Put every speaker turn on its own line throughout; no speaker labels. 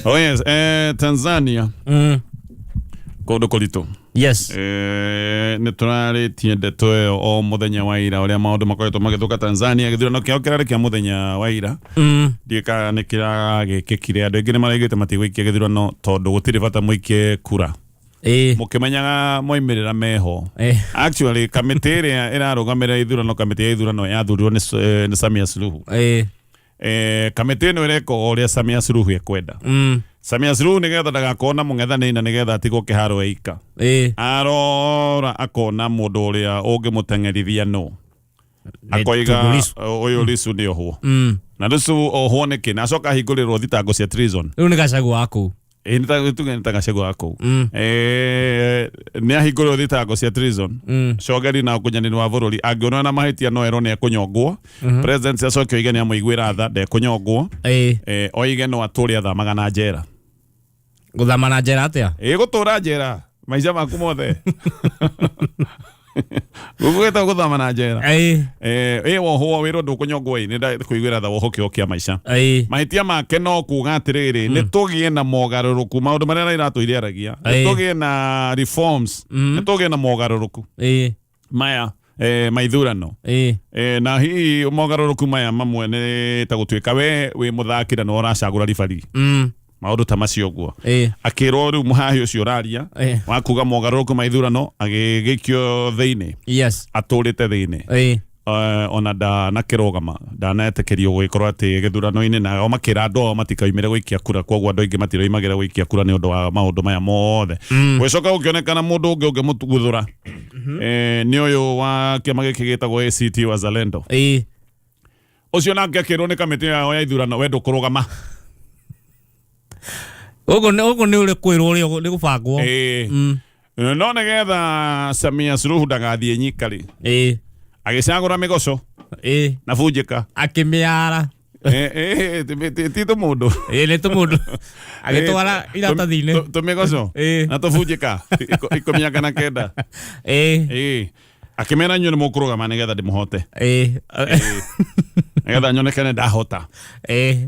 Oh yes, Tanzania. Kodo kolito.
Yes.
Netonare tiende toe o muthenya wa ira uria maundu makoretwo magithuka Tanzania githurano kio kirari kia muthenya wa ira. Ndika nikira gikikire andu ingi ni maraigite matigwikia githurano tondu gutiri bata muikie kura. Mukimenyaga moimirira meho. Actually kamiti iria irarugamira ithurano kamiti ya ithurano yathurirwo ni Samia Suluhu. Kamiti ino ireko uria Samia Suluhu ekwenda. Samia Suluhu nigetha ndagakona mung'ethanĩri nigetha atigwo kĩharo eika. Arora akona mundu uria ungimuteng'erithia no. Akoiga uyu Lissu ni ohwo. Na Lissu ohwo niki na acoka hingũrĩrwo thitango cia treason.
Riu ni Gachagua aku.
Nĩ Gachagua aku. Nĩ ahingũrĩrwo thitango cia treason. Cogeri na ũkunyanĩri wa bũrũri angĩona na mahĩtia no erwo nĩ ekũnyongwo. President acoke oige nĩ amũiguĩra tha ndekũnyongwo. Oige no atũre athamaga na njera.
Guthama na njera atia?
Gũtũra njera maica maku mothe. Gũgwĩta gũthama na njera. Wohwo wĩrwo ndũkũnyongwo nĩ ndakũiguĩra tha woho kĩo kĩa maica. Mahĩtia make no kuga atĩrĩrĩ nĩ tũgĩe na mogarũrũku maũndũ marĩa iratũire aragia. Nĩ tũgĩe na reforms. Nĩ tũgĩe na mogarũrũku. Maya maithurano. Na hihi mogarũrũku maya mamwe nĩ ta gũtuĩka we wĩ mũthakĩra no ũracagũra ribari. Maundu ta macio guo akirwo riu muhahi ucio raria wakuga mogarũrũku maithurano agigikio thiini aturite thiini ona na kirogama ndanaetekerio gwikorwo ati githurano-ini na o makira andu matikaimire gwikia kura koguo andu aingi matiroimagire gwikia kura ni undu wa maundu maya mothe gwicoka gukionekana mundu ungi mutuguthura ni uyu wa kiama giki gitagwo ACT Wazalendo ucio nake akirwo ni kamiti ya ithurano we ndukurugama.
Ogo ni ule kwirwo uri ni gubangwo.
No nigetha Samia Suluhu ndagathie nyikari. Agicagura migoco. Na bunjika.
Akimiara.
Ti tu mundu.
Ni tu mundu. Agitwara iratathi-ini.
Tu migoco. Na tu bunjika. Ikomiaka na kenda. Akimera nyu ni mukurugama nigetha ndimuhote. Nigetha nyonekane ndahota.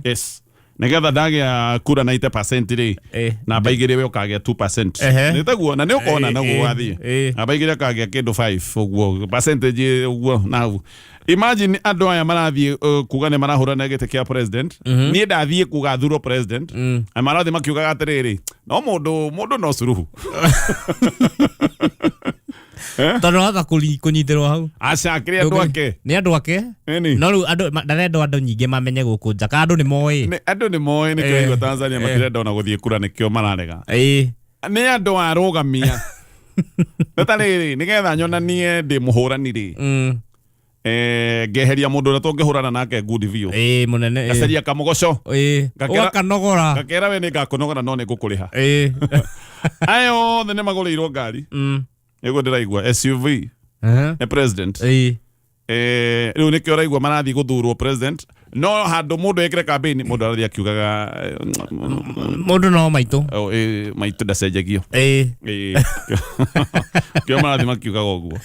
Yes. Nigetha ndagia kura 90% ri na baigire we ukagia 2%. Nitaguo na ni ukona na gwathi. Na baigire kagia kindu 5 uguo percentage uguo na imagine andu aya marathie kuga ne marahurana gite kia president. Ni ndathie kuga thuro president. Amarathi makiuga atiriri no mundu no Suluhu.
Tondu hata kunyitirwo hau
acakire andu ake
ni andu ake no riu andu ndarenda andu nyingi mamenye guku nja ka andu ni moi ni
kĩigua Tanzania matirenda ona guthie kura nikio mararega ni andu arugamia natariri nigetha nyonanie ndi muhurani ri ngeheria mundu uria tungihurana nake good view
munene
gacaria kamugoco
gakanogora
gakera we ni gakunogora no ni ngukuriha ayo the magũrĩirwo ngari ego ndiraigua SUV ne president riu nikio raigua marathi guthurwo president no handu mundu ekire campaign mundu arathi akiugaga
mundu no maitu
maitu ndacenjagio kio marathi makiugaga uguo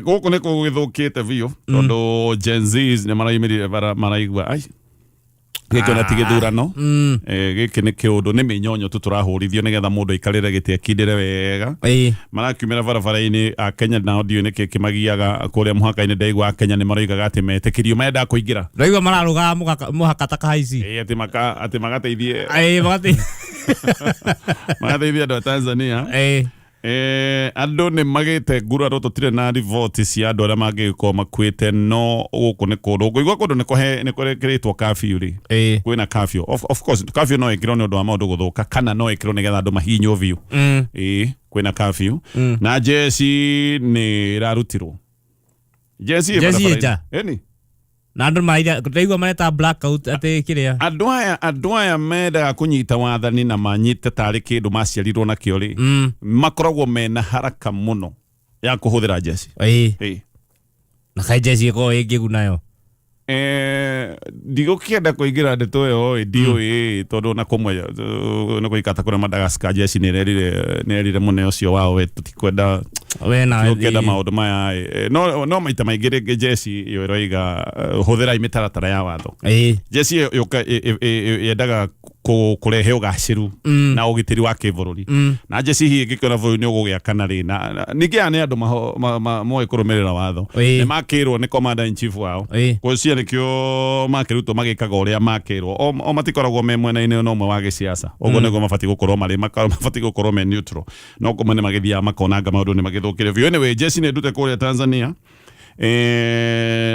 guku niko githukite biũ tondu Gen Zs ne maraimirire maraigua ai giki na tigithurano giki ni kiundu ni minyonyo tuturahurithio nigetha mundu ikarire giti akindire wega marakiumira barabara-ini a Kenya na audio ni kimagiaga kuria muhaka-ini ndaigua Kenya ni maroigaga ati metikirio menda kuingira
ndaigua mararuga muhaka ta kahaici
ati magateithie magateithie andu a Tanzania andu ni magite nguraro tutire na rivoti cia andu aria mangikorwo makuite no guku ni kundu kuigua kundu ni kurekeretwo curfew ri kwina curfew of course curfew no ikirwo ni undu wa maundu guthuka kana no ikirwo nigetha andu mahinywo biu kwina curfew na jeshi ni rarutirwo jeshi eni
na andu maida ndaigua mareta blackout ati kiria
andu aya mendaga kunyita wathani na manyite tari kindu maciarirwo na kio ri makoragwo mena haraka muno ya kuhuthira jeshi
na kai jeshi ko ingigunayo
ndigukienda kuingira ndeto yo ndio tondu na kumwe no kuikata kura Madagascar jeshi ni rerire mune ucio wao we tutikwenda
we na
kenda maundu maya no maita maingire jeshi yoiga huthira imitaratara ya watho jeshi yendaga kurehe ugaciru na ugitiri wa kibururi na jeci hi ngikora bũrũri ni ũgũgĩakana rĩ na ningĩ nĩ andũ moĩ kũrũmĩrĩra watho nĩ makĩrwo nĩ commander in chief wao gũcia nĩkĩo makĩrutwo magĩkaga ũrĩa makĩrwo o matikoragwo me mwena-inĩ no ũmwe wa gĩciaca ũguo nĩguo mabatiĩ gũkorwo marĩ mabatiĩ gũkorwo me neutral no kũmene magĩthiaga makonanga maũndũ nĩ magĩthũkĩre biũ anyway jeci nĩ ndute kũrĩa Tanzania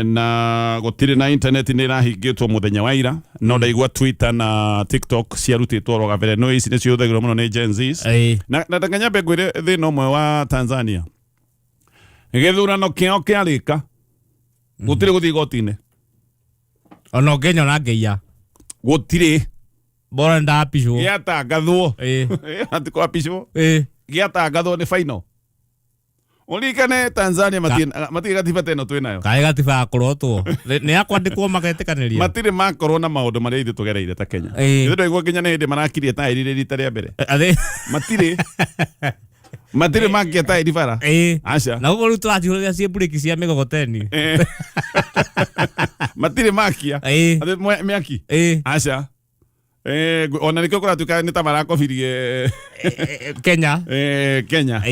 na gũtirĩ na internet nĩ ĩrahingĩtwo mũthenya wa ira no ndaigua Twitter na TikTok ciarutĩtwo roga mbere no ici nĩcio hũthagĩrwo mũno nĩ Gen Zs na ndanganyambe ngwĩre thĩna ũmwe wa Tanzania gĩthurano kĩao kĩarĩka gũtirĩ gũthiĩ igoti-inĩ
ona Kenya na ngeia
gũtirĩ
bora ndapishwo
gĩatangathwo atikwapishwo gĩatangathwo nĩ final Ulikane Tanzania matire gatiba teno twinayo.
Kae gatiba akorotwo. Ni akwandikwo magetekaniria.
Matire makorwo na maundu mari ithu tugereire ta Kenya. Ithu igwo Kenya ni ndi marakirie ta irire rita ria mbere. Matire makia ta iribara. Acha.
Na ugo rutu atihoria cie break cia migogoteni.
Matire makia. Miaki. Acha. Ona nikyo kora tuka nita marakobirie
Kenya
Kenya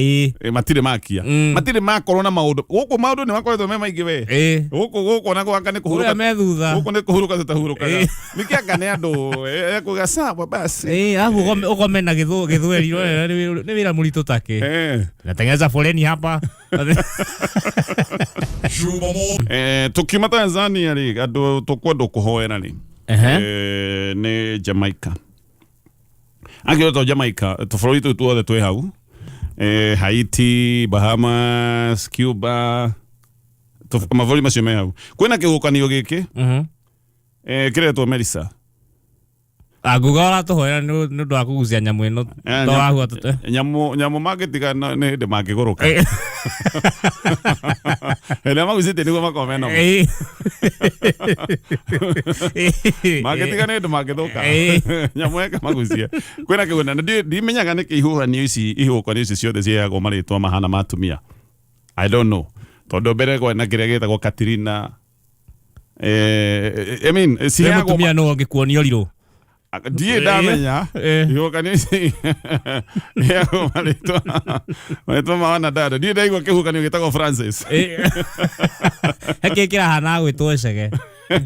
matire makia matire makorwo na maundu guku maundu ni makoretwo me maingi we guku na gwaka ni kuhuruka
methutha
guku ni kuhuruka tutahurukaga nikianga ni andu kuga sawa basi
afu ugomena githweri ni wira murito take natengeneza foleni hapa
tukiuma Tanzania ri andu tukwenda kuhoera ni ni Jamaica. Angĩro to Jamaica, tũbũrũri tũu tuothe twĩ hau. Haiti, Bahamas, Cuba. Mabũrũri macio me hau. Kwĩna kĩhuhũkanio gĩkĩ. Kĩretwo Melissa.
Nguga ũratũhoera nĩ ũndũ wa kũgucia nyamũ ĩno.
Nyamũ mangĩtiga nĩ hĩndĩ mangĩgũrũka. Ele magucite niguo makome no. Magetiga nĩ hĩndĩ mangĩthũka. Nyamũ eka magucia. Kwĩna kĩguna ndimenyaga nĩ kĩhuhũkanio ici ihuhũkanio ici ciothe ciheagwo marĩtwa mahana ma atumia. I don't know. Tondũ mbere kwena kĩrĩa gĩtagwo Katrina. I mean, ciheagwo
atumia no ngĩkuonio rirũ.
Die damenya yo kanisi ya malito maana dada die daigwa kihukanio gitagwo Francis
hakikira hana gwitwo cege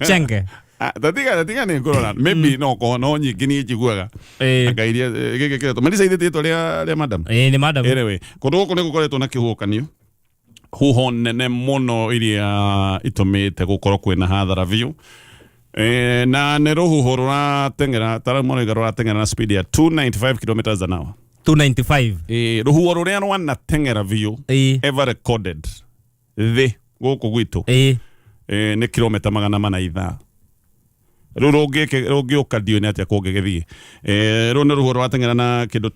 chenge
Tatiga ni ngorora maybe no kono nyingi ni njiguaga akairia gĩkĩkĩretwo Melissa ithĩtĩtwo ria madam
ni madam
anyway kũndũ gũkũ nĩ gũkoretwo na kĩhuhũkanio huho nene mũno iria itumĩte gũkorwo kwĩna hathara biũ na nĩ rũhuho rũrateng'era taramũrĩga rũrateng'era na speed ya 295 kilometers an hour
295
rũhuho rũrĩa rwanateng'era biũ ever recorded thĩ gũkũ gwitũ nĩ kilomita 400 ithaa rũu rũngĩũka ndiũ nĩ atĩa kũngĩgĩthiĩ rũu nĩ rũhuho rũrateng'era na kĩndũ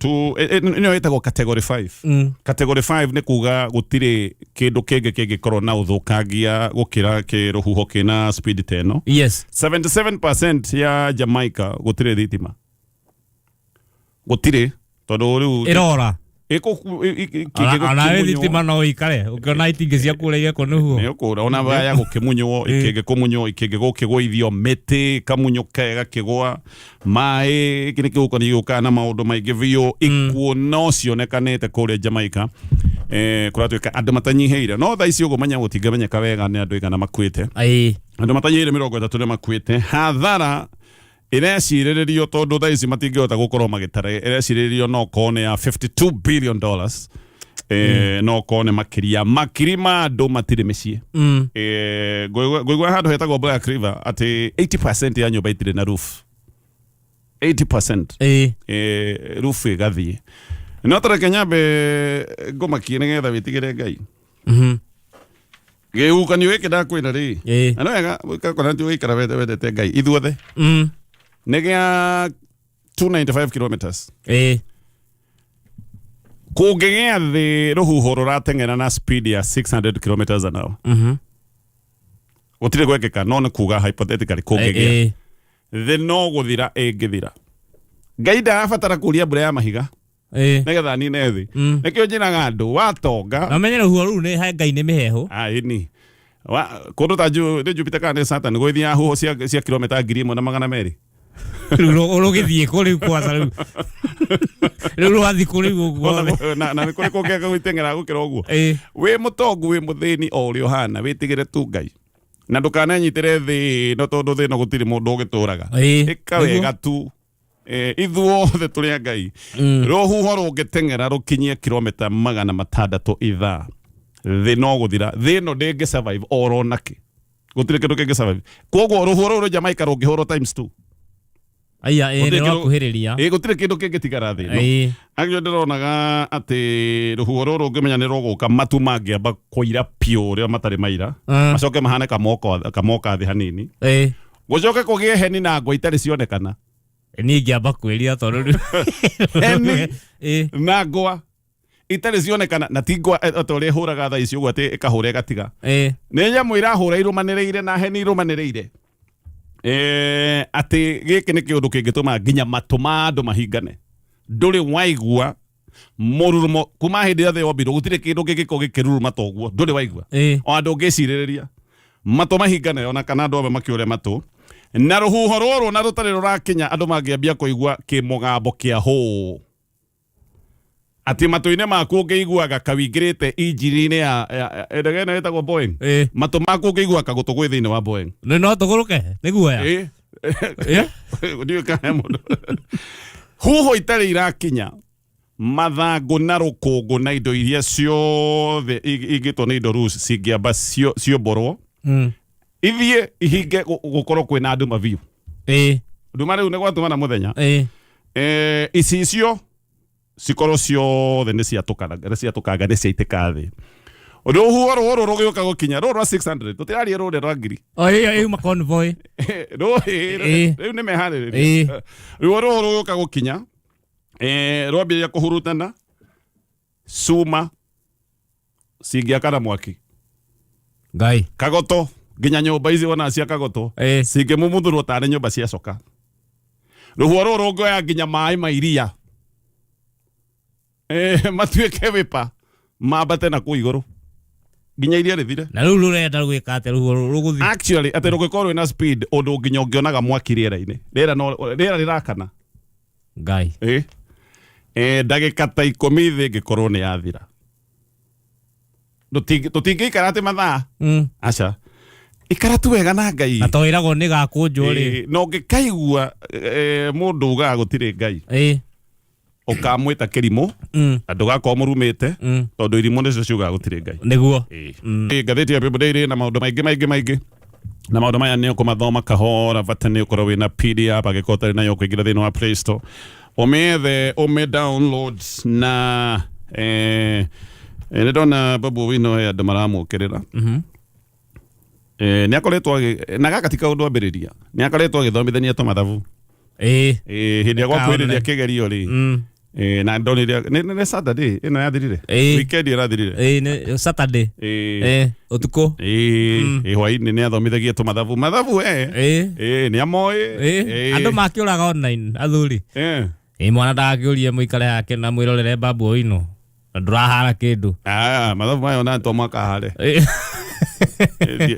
nĩyo ĩtagwo category 5 category 5 nĩ kuga gũtirĩ kĩndũ kĩngĩ kĩngĩkorwo na ũthũkangia gũkĩra kĩrũhuho kĩna speed ta ĩno.
Yes.
77% ya Jamaica gũtirĩ thitima gũtirĩ tondũ rĩu
ĩrora ana thitima no ikare ukiona itingi cia kureire ko nuhu
nĩ ũkũra ona baya gũkĩmunywo ikĩngĩ kũmunywo ikĩngĩ gũkĩgũithio mĩtĩ kamunyũke gakĩgwa maĩ kĩnĩ kĩhuhũkanio gĩũkaga na maũndũ maingĩ biũ ikuũ no cionekanĩte kũrĩa Jamaica kũratuĩka andũ matanyihĩire no thaa ici ũguo manya gũtingĩmenyeka wega nĩ andũ aigana makuĩte andũ matanyihĩire 30 nĩ makuĩte hathara irecirĩrĩrio tondũ thaa ici matingĩhota gũkorwo magĩtara irecirĩrĩrio no kone ya $52 billion no kone makiri ma andũ matirĩ mĩciĩ ngũigua handũ hetagwo Black River atĩ 80% ya nyũmba itirĩ na roof 80% roof ĩgathiĩ no tareke nyambe ngũmakie nĩgetha wĩtigĩre Ngai gĩhuhũkanio gĩkĩ ndakwĩra rĩ na no wega gũikara gũikara wendete Ngai ithuothe nĩ gĩa 295 kilometers kũngĩgĩa thĩ rũhuho rũrateng'era na speed ya 600 kilometers an hour gũtirĩ gwekĩka no nĩ kuga hypothetically kũngĩgĩa thĩ no gũthira ĩngĩthira Ngai ndarabatara kũria mbura ya mahiga nĩgetha nine thĩ nĩkĩo njĩraga andũ watonga
na menye rũhuho rũu nĩ Ngai nĩ mĩheho
ni kũndũ ta Jupiter kana Saturn gwĩthia huho cia kilomita 1,200
Ro ke die ko le kwa sa. Ro wa di ko le go.
Na ni ko ko ke ka witengera gukira uguo. We mutongu we muthini o ri ohana witigire tu Ngai. Na ndukananyitire thi no tondu thi no gutiri mundu ugituraga. Ika wega tu. Ithuothe turi a Ngai. Rohuho rungitengera rukinyie kilomita 600 ithaa. Thi no guthira. Thi no ndingi survive oro naki. Gutire kindu kingi survive. Koguo ruhuho ru Jamaica rungihoro times 2.
Aya no kuhiriria.
Gutire kindu kingi tigara thi no. Agyo ndironaga ati ruhuho ru rungimenya ni ruguka matu mangiamba kuira pio ria matari maira. Macoke mahane kamoka thi hanini. Gucoke kugie heni na ngwa itari cionekana.
Ni ngiamba kwiria tondu
heni na ngwa itari cionekana na tingwa atore huraga tha icio gwate ikahura igatiga. Ni nyamu irahura irumaniriire na heni irumaniriire. Ati giki ni kiundu kingituma nginya matuma andu mahingane. Nduri waigua mururumo kuma hindi ya the obido gutire kindu gigiko gikiruruma toguo nduri waigua. O andu ngiciriria matu mahingane ona kana andu aba makiure matu. Na ruhuho ruru na rutari rurakinya andu mangiambia kuigua kimugambo kia ho. Ati matu-ine maku ngiiguaga kawingirite injini-ine ya ndege ino itagwo Boeing. Matu maku ngiigua kagutu gwi thiini wa Boeing.
No tuguruke ni guoya.
Ndio kana mundu. Huho itari irakinya mathangu na rukungu na indo iria ciothe igitwo ni indo rules cingiamba ciomborwo. Ithie ihinge gukorwo kwina andu maviu. Nduma riu ni gwatuma muthenya. Icicio cikorwo ciothe ni ciatukanga ni ciaitika thi. Ruhuho ruru rugiuka gukinya ruru 600 tutirarie ruru rwa ngiri.
Ma convoy.
Riu ni mehaririria. Ruhuho ruru rugiuka gukinya rwambiria kuhurutana cuma cingiakana mwaki.
Ngai
Kagoto nginya nyumba ici wona cia kagoto cingimumuthurwo tari nyumba cia coka. Ruhuho ruru rungioya nginya mai ma iria. Matuike wipa mambate na ku iguru nginya iria rithire.
Na riu rurenda gwika ate ruhuho ruguthi.
Actually ate rugikorwo na speed undu nginya ngionaga mwaki riera-ini. Riera rirakana.
Ngai
ndagika ta 10 thi ngikorwo ni yathira. Tutingikara ati mathaa. Aca ikara tu wega na Ngai.
Na toiragwo ni gakunjwo ri.
No ngikaigua mundu ugaga gutire Ngai. Ukamwita kirimo andu gako murumite tondu irimo nicio ciugaga gutire Ngai.
Niguo.
Ngatheti ya People Daily na maundu maingi. Na maundu maya ni ukumathoma kahora bata ni ukorwo wina PDF agikotari nayo kuingira thiini wa Play Store. Ume downloads na ni ndona babu wino ya andu maramukirira. Ni akoretwo na gaka ti kaundu ambiriria. Ni akoretwo agithomithania tumathabu. Hindi ya gwakwiriria kigerio ri. Na ndoniria ni Saturday ino yathirire. Weekend irathirire.
Ni Saturday. Utuko.
Hwaini ni athomithagia tumathabu. Mathabu ni amoi.
Andu makiuraga online athuri. Mwana ndakiuria muikare yake na mwirorere babu ino. Ndurahara kindu.
Mathabu mayo na to makahare.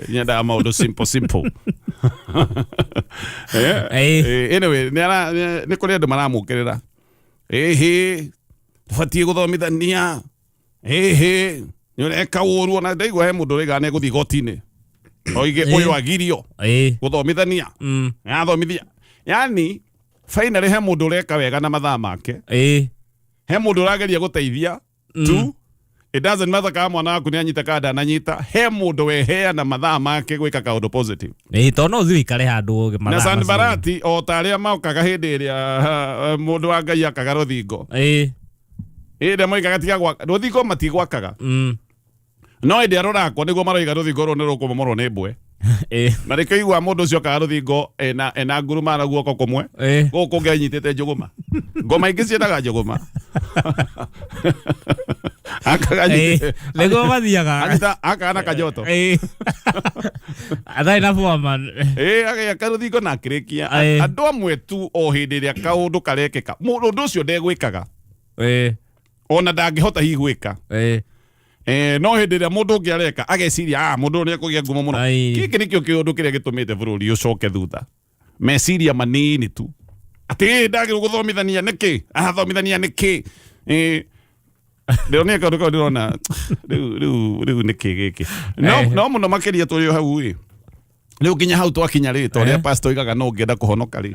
Nyenda maundu simple. Anyway ni kuri andu maramukirira. Fatie guthomithania. Ni ureka uru ona ndaigua he mundu riga ne guthi gotini. Oige uyu agirio. Guthomithania. Athomithia. Yani finally he mundu ureka wega na mathaa make. He mundu urageria guteithia. Tu it doesn't matter kama mwana waku ni anyita kada ananyita. He mundu weheana mathaa make gwika kaundu positive.
Tono uthi ikare handu mathaa.
Na Sanbarati o taria maukaga hindi iria mundu wa Ngai akaga ruthingo. Inde moikaga tiga gwa ruthingo matigwakaga. No inde arorakwo niguo maroiga ruthingo ru ni rukumomorwo ni mbwe. Na rikaigua mundu ucio akaga ruthingo ena nguruma na guoko kumwe. Guku ngenyitite njuguma. Ngoma ingi ciendaga njuguma.
Lego mathiaga
anyita akana kajoto
athai na foreman
agaya karuthingo na kirikia andu amwe tu o hindi iria kaundu karekeka mundu ucio ndegwikaga ona ndangihota hi gwika no hindi iria mundu ungi areka ageciria mundu ni akugia ngumo muno giki nikio kiundu kiria gitumite bururi ucoke thutha meciria manini tu ati ndagirwo guthomithania niki athomithania niki ndioneka ndo ndona riu niki giki no muno makiria turi hau riu kinya hau twakinya ri to ria pastor igaga no ngenda kuhonoka ri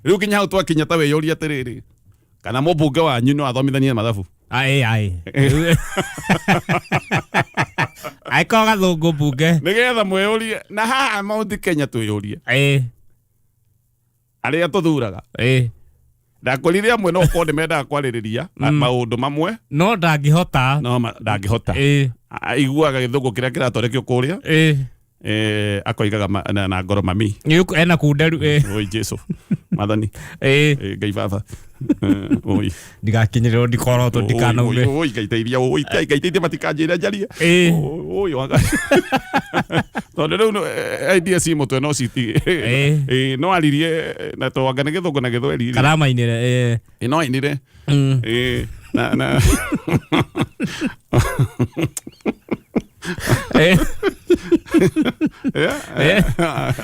riu kinya hau twakinya ta weyoria atiriri kana mubunge wanyu no athomithanie mathabu
ai ko gathungu bunge
nigetha mweyurie na haha Mount Kenya twiyurie aria tuthuraga ndakorire amwe no ko ndimenda kwaririria maundu mamwe
no ndangihota
iguaga githungu kiria kiratorekio kuria akoigaga na ngoro mami
ena kunderu
oi Jesu mathani ngai baba oi
ndigakinyirwo ndikoroto ndikanaume
oi gaiteiria oi gaiteiria matikanjira njaria oi waga tondu riu idea si mutwe no citi no aririe na to wanga githungu na githweri
karama inire
no inire na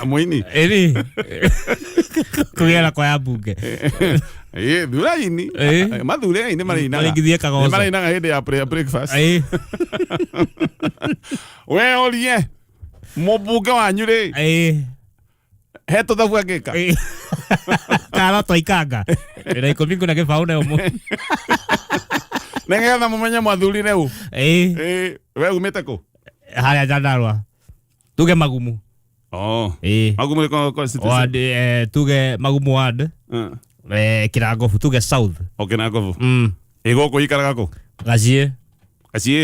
Muini
kugera kwa ya bunge
thuraini mathuraini marinaga hindi ya breakfast we orie mubunge wanyu ri he tuthabu angika
kara twaikanga ira ikumi kuna gibauna umu
nigetha mumenye mwathurire u we umite ku
haria Nyandarua tuge magumu
magumu
tuge magumu ward Kirangofu tuge south
Kirangofu igoko ikaraga ku
gacie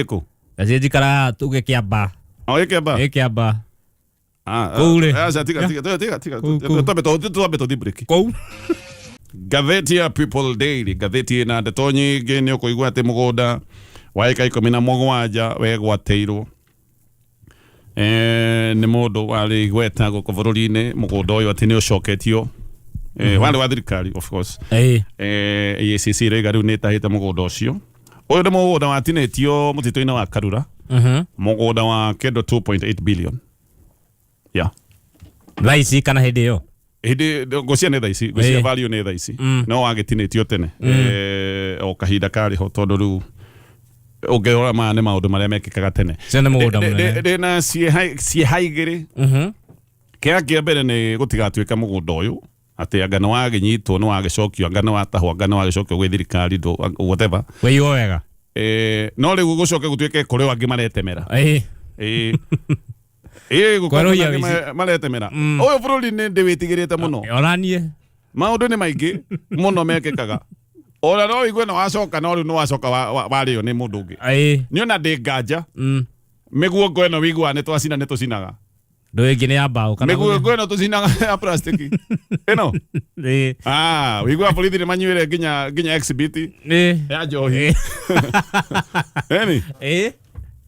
ku
gacie jikara tuge Kiamba Kiamba kule
tuambe tuthibreak kou gatheti ya People Daily gatheti na ndeto nyingi ni ukuigua ati mugunda wa eka 17 wegwateirwo ni mundu wari gweta guko bururi-ini mugunda uyu ati ni ucoketio wale wa thirikari of course EACC rega riu ni tahite mugunda ucio uyu ni mugunda watinetio mutito-ini wa Karura mugunda wa kendo 2.8 billion
raisi kana hindi yo
hindi gocia ne thaici gocia value ne thaici no wagitinetio tene o kahinda kari ho tondu riu ungeora mane maundu maria mekikaga tene
cene mugunda munene
ndina cie haigiri kia kia mbere ni gutigatuika mugunda uyu ati angano waginyitwo no wagicokio angano watahwo angano wagicokio gwi thirikari ndo whatever
we wega
no riu gucoke gutuike kuri wangi maretemera gukorwo maretemera uyu bururi ni ndiwitigirite muno
oranie
maundu ni maingi muno mekikaga ora no igwe no wacoka no riu no wacoka wario ni mundu ungi ni ona ndi nganja miguo ngweno wigua ni twacina ni tucinaga
ndo ingi ni ya mbao kana
miguo ngweno tucinaga ya plastic ino wigua borithi ni manyuire nginya exhibit ya njohi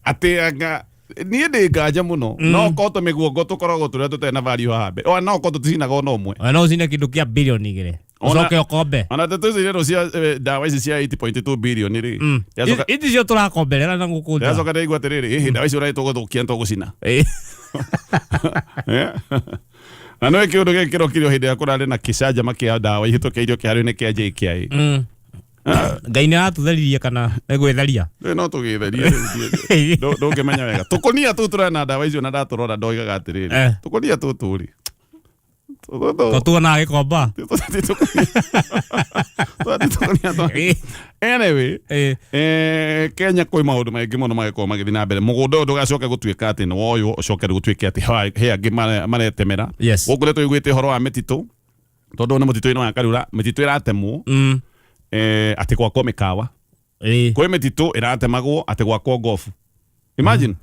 ati anga ni ndi nganja muno no ko to miguo go tukoragwo turia tutena value hambe o no ko tucinaga no mwe
no cine kindu kia billion igire ucoke ukombe
ona tucire cia dawa ici cia 8.2 billion ri
iti cio turakomberera na gukunja
yacoka ndaigua atiriri dawa ici uraitwo guthukia ntũgũcina na no kiundu gikiro kirio hindi ya kurari na kicanja kia dawa ihitukiirio kihario-ini kia JKI
ngai ni atutheririe kana egwetheria
no tugitheria ndungimenya wega tukunia tu turana dawa icio na ndaturora ndoigaga atiriri tukunia tu turi
tuona gikomba
anyway Kenya kwi maundu maingi muno magikorwo magithii na mbere mugunda uyu ndugacoke gutuika ati ni woyo ucoke gutuike ati he angi maretemera guku ni tuiguite horo wa mititu tondu ni mutitu-ini wa Karura mititu iratemwo ati gwakwo mikawa kwi mititu iratemagwo ati gwakwo ngofu imagine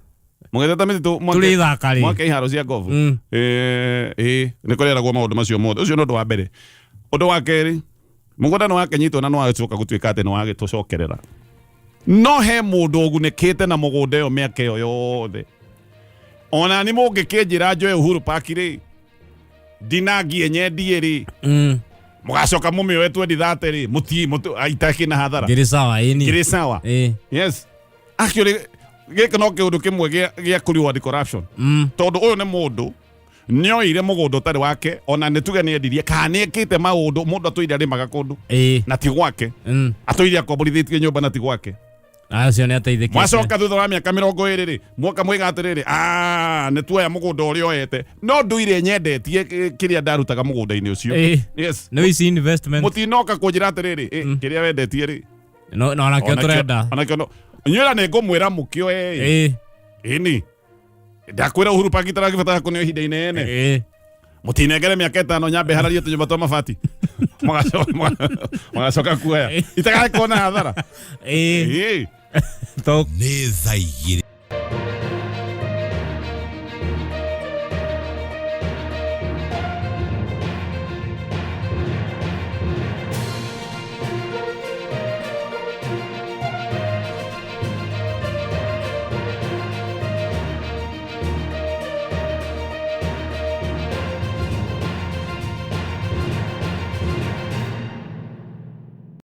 mugetheta mititu mwaka iharo cia ngofu ni kureragwo maundu macio mothe ucio ni undu wa mbere undu wa keri mugunda no wakenyitwo na no wagicoka gutuika ati no wagitucokerera no he mundu ugunikite na mugunda iyo miaka iyo yothe ona ni mungikinjira njoe Uhuru Park ri ndinagie nyendie ri mugacoka mumioe 2030 ri muti aitaki na hathara ngiri sawa yes actually giki no kiundu kimwe gia kuri wa corruption tondu uyu ni mundu nioire mugundo tari wake ona nituge ni endirie kana ekite maundu mundu atuire arimaga kundu na ti gwake atuire akomborithitie nyumba na ti gwake
acio ni ateithikite
mwacoka thutha wa miaka 20 ri mwoka mwiga atiriri ni tuoya mugunda uria oyete no nduire nyendetie kiria ndarutaga mugunda-ini ucio yes
no is investment
mutinoka kunjira atiriri kiria wendetie ri
no nakio turenda
onakio no nyura ni ngumwira mukio ini ndakwira Uhuru Park itaragibatara kunio ihinda inene mutinengere miaka 5 nyambe hararie tunyumba twa mabati magacoka kuoya itagae kuona hathara
to
nĩ thaa igĩrĩ